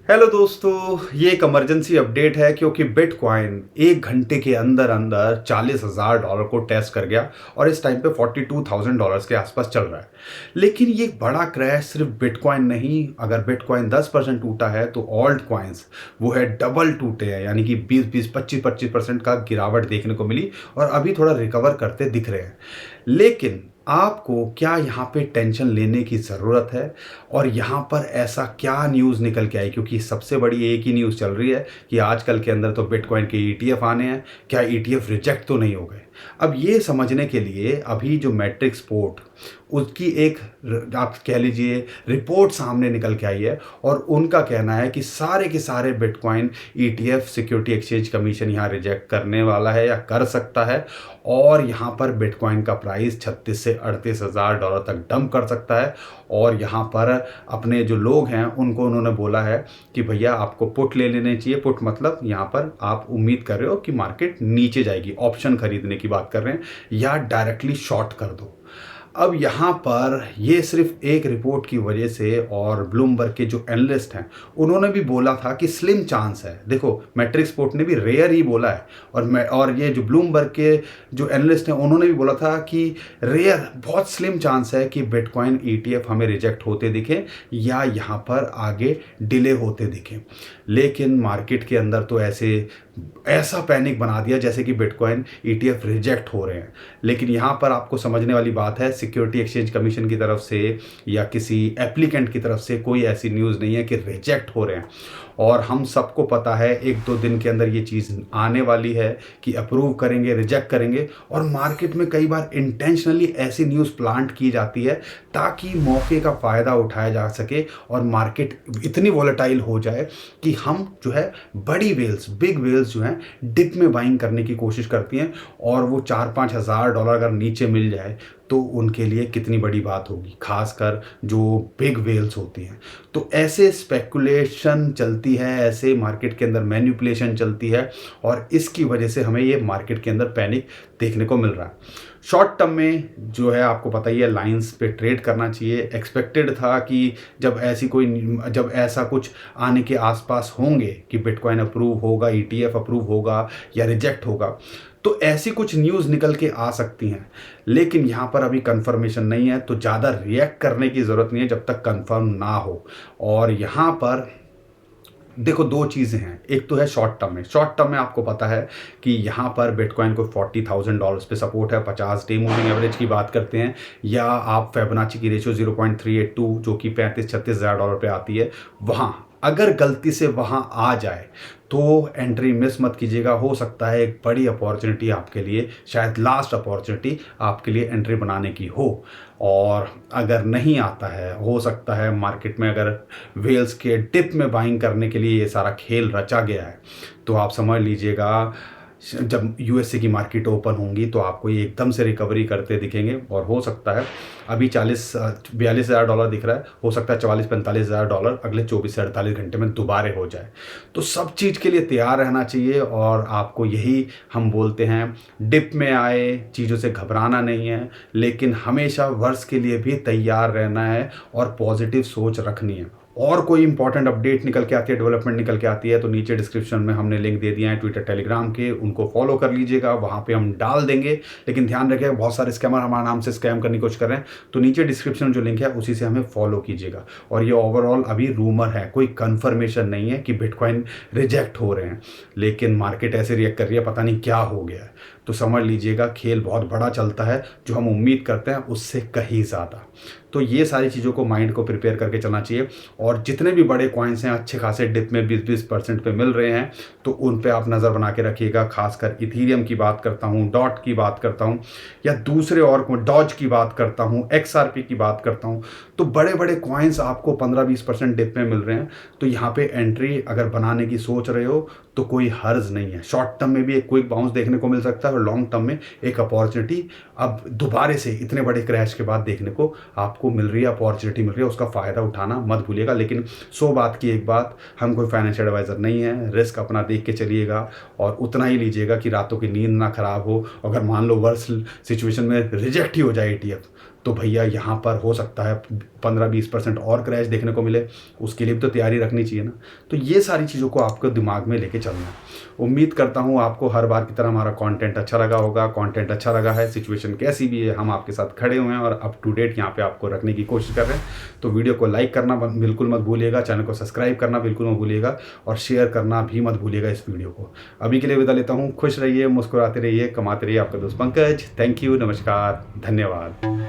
Hello दोस्तों, ये एक इमरजेंसी अपडेट है क्योंकि बिटकॉइन 1 घंटे के अंदर अंदर $40,000 को टेस्ट कर गया और इस टाइम पे $42,000 के आसपास चल रहा है। लेकिन ये एक बड़ा क्रैश सिर्फ बिटकॉइन नहीं, अगर बिटकॉइन 10% टूटा है तो ऑल्ट कॉइन्स वो है डबल टूटे हैं, यानी कि 20-20, 25-25% का गिरावट देखने को मिली और अभी थोड़ा रिकवर करते दिख रहे हैं। लेकिन आपको क्या यहाँ पे टेंशन लेने की ज़रूरत है और यहाँ पर ऐसा क्या न्यूज़ निकल के आई, क्योंकि सबसे बड़ी एक ही न्यूज़ चल रही है कि आजकल के अंदर तो बिटकॉइन के ईटीएफ आने हैं, क्या ईटीएफ रिजेक्ट तो नहीं हो गए। अब ये समझने के लिए अभी जो मैट्रिक्स पोर्ट उसकी एक आप कह लीजिए रिपोर्ट सामने निकल के आई है और उनका कहना है कि सारे के सारे bitcoin ETF security exchange commission यहाँ रिजेक्ट करने वाला है या कर सकता है और यहाँ पर बिटकॉइन का प्राइस 36 से 38,000 तक डंप कर सकता है। और यहाँ पर अपने जो लोग हैं उनको उन्होंने बोला है कि भैया आपको पुट ले लेने चाहिए। पुट मतलब यहाँ पर आप उम्मीद कर रहे हो कि मार्केट नीचे जाएगी, ऑप्शन खरीदने की बात कर रहे हैं, या डायरेक्टली शॉर्ट कर दो। अब यहाँ पर ये सिर्फ एक रिपोर्ट की वजह से और ब्लूमबर्ग के जो एनालिस्ट हैं उन्होंने भी बोला था कि स्लिम चांस है। देखो, मैट्रिक्स पोर्ट ने भी रेयर ही बोला है और ये जो ब्लूमबर्ग के जो एनालिस्ट हैं उन्होंने भी बोला था कि रेयर, बहुत स्लिम चांस है कि बिटकॉइन ईटीएफ हमें रिजेक्ट होते दिखें या यहाँ पर आगे डिले होते दिखें। लेकिन मार्केट के अंदर तो ऐसा पैनिक बना दिया जैसे कि बिटकॉइन ईटीएफ रिजेक्ट हो रहे हैं। लेकिन यहाँ पर आपको समझने वाली बात है, सिक्योरिटी एक्सचेंज कमीशन की तरफ से या किसी एप्लीकेंट की तरफ से कोई ऐसी न्यूज़ नहीं है कि रिजेक्ट हो रहे हैं। और हम सबको पता है 1-2 दिन के अंदर ये चीज़ आने वाली है कि अप्रूव करेंगे, रिजेक्ट करेंगे। और मार्केट में कई बार इंटेंशनली ऐसी न्यूज़ प्लांट की जाती है ताकि मौके का फ़ायदा उठाया जा सके और मार्केट इतनी वॉलेटाइल हो जाए कि हम जो है बड़ी वेल्स, बिग वेल्स जो हैं डिप में बाइंग करने की कोशिश करती हैं और वो 4-5 हज़ार डॉलर अगर नीचे मिल जाए तो उनके लिए कितनी बड़ी बात होगी, खासकर जो बिग वेल्स होती हैं। तो ऐसे स्पेकुलेशन चलती है, ऐसे मार्केट के अंदर मैनिपुलेशन चलती है और इसकी वजह से हमें ये मार्केट के अंदर पैनिक देखने को मिल रहा है। शॉर्ट टर्म में जो है आपको पता ही है, लाइंस पे ट्रेड करना चाहिए। एक्सपेक्टेड था कि जब ऐसा कुछ आने के आसपास होंगे कि बिटकॉइन अप्रूव होगा, ईटीएफ अप्रूव होगा या रिजेक्ट होगा, तो ऐसी कुछ न्यूज़ निकल के आ सकती हैं। लेकिन यहाँ पर अभी कंफर्मेशन नहीं है तो ज़्यादा रिएक्ट करने की ज़रूरत नहीं है जब तक कंफर्म ना हो। और यहाँ पर देखो, दो चीज़ें हैं। एक तो है शॉर्ट टर्म में। शॉर्ट टर्म में आपको पता है कि यहाँ पर बिटकॉइन को $40,000 पे सपोर्ट है। 50 डे मूविंग एवरेज की बात करते हैं या आप फिबोनाची की रेशियो 0.382 जो कि $35-36,000 पे आती है, वहाँ अगर गलती से वहाँ आ जाए तो एंट्री मिस मत कीजिएगा। हो सकता है एक बड़ी अपॉर्चुनिटी आपके लिए, शायद लास्ट अपॉर्चुनिटी आपके लिए एंट्री बनाने की हो। और अगर नहीं आता है, हो सकता है मार्केट में अगर वेल्स के डिप में बाइंग करने के लिए ये सारा खेल रचा गया है, तो आप समझ लीजिएगा जब यूएसए की मार्केट ओपन होंगी तो आपको ये एकदम से रिकवरी करते दिखेंगे। और हो सकता है अभी 40-42 हज़ार डॉलर दिख रहा है, हो सकता है 44-45 हज़ार डॉलर अगले 24 से 48 घंटे में दोबारा हो जाए। तो सब चीज़ के लिए तैयार रहना चाहिए और आपको यही हम बोलते हैं, डिप में आए चीज़ों से घबराना नहीं है, लेकिन हमेशा वर्ष के लिए भी तैयार रहना है और पॉजिटिव सोच रखनी है। और कोई इंपॉर्टेंट अपडेट निकल के आती है, डेवलपमेंट निकल के आती है, तो नीचे डिस्क्रिप्शन में हमने लिंक दे दिया है ट्विटर टेलीग्राम के, उनको फॉलो कर लीजिएगा, वहाँ पे हम डाल देंगे। लेकिन ध्यान रखिएगा, बहुत सारे स्कैमर हमारे नाम से स्कैम करने की कोशिश कर रहे हैं, तो नीचे डिस्क्रिप्शन में जो लिंक है उसी से हमें फॉलो कीजिएगा। और ये ओवरऑल अभी रूमर है, कोई कन्फर्मेशन नहीं है कि बिटकॉइन रिजेक्ट हो रहे हैं, लेकिन मार्केट ऐसे रिएक्ट कर रही है, पता नहीं क्या हो गया है। तो समझ लीजिएगा खेल बहुत बड़ा चलता है, जो हम उम्मीद करते हैं उससे कहीं ज़्यादा। तो ये सारी चीज़ों को माइंड को प्रिपेयर करके चलना चाहिए। और जितने भी बड़े कॉइन्स हैं अच्छे खासे डिप में 20-20% पे मिल रहे हैं, तो उन पे आप नज़र बना के रखिएगा। खासकर इथीरियम की बात करता हूँ, डॉट की बात करता हूँ, या दूसरे और डॉज की बात करता हूँ, XRP की बात करता हूँ। तो बड़े बड़े कॉइन्स आपको 15-20% डिप में मिल रहे हैं, तो यहाँ पे एंट्री अगर बनाने की सोच रहे हो तो कोई हर्ज नहीं है। शॉर्ट टर्म में भी एक क्विक बाउंस देखने को मिल सकता है और लॉन्ग टर्म में एक अपॉर्चुनिटी अब दोबारा से इतने बड़े क्रैश के बाद देखने को आपको मिल रही है, अपॉर्चुनिटी मिल रही है, उसका फ़ायदा उठाना मत भूलिएगा। लेकिन 100 बात की एक बात, हम कोई फाइनेंशियल एडवाइज़र नहीं है, रिस्क अपना देख के चलिएगा और उतना ही लीजिएगा कि रातों की नींद ना खराब हो। अगर मान लो वर्स्ट सिचुएशन में रिजेक्ट ही हो जाए ETF, तो भैया यहाँ पर हो सकता है 15-20% और क्रैश देखने को मिले, उसके लिए भी तो तैयारी रखनी चाहिए ना। तो ये सारी चीज़ों को आपको दिमाग में लेके चलना है। उम्मीद करता हूँ आपको हर बार की तरह हमारा कंटेंट अच्छा लगा होगा। कंटेंट अच्छा लगा है, सिचुएशन कैसी भी है, हम आपके साथ खड़े हुए हैं और अप टू डेट यहाँ पे आपको रखने की कोशिश कर रहे हैं। तो वीडियो को लाइक करना बिल्कुल मत भूलिएगा, चैनल को सब्सक्राइब करना बिल्कुल मत भूलिएगा और शेयर करना भी मत भूलिएगा इस वीडियो को। अभी के लिए विदा लेता हूँ। खुश रहिए, मुस्कुराते रहिए, कमाते रहिए। आपका दोस्त पंकज। थैंक यू, नमस्कार, धन्यवाद।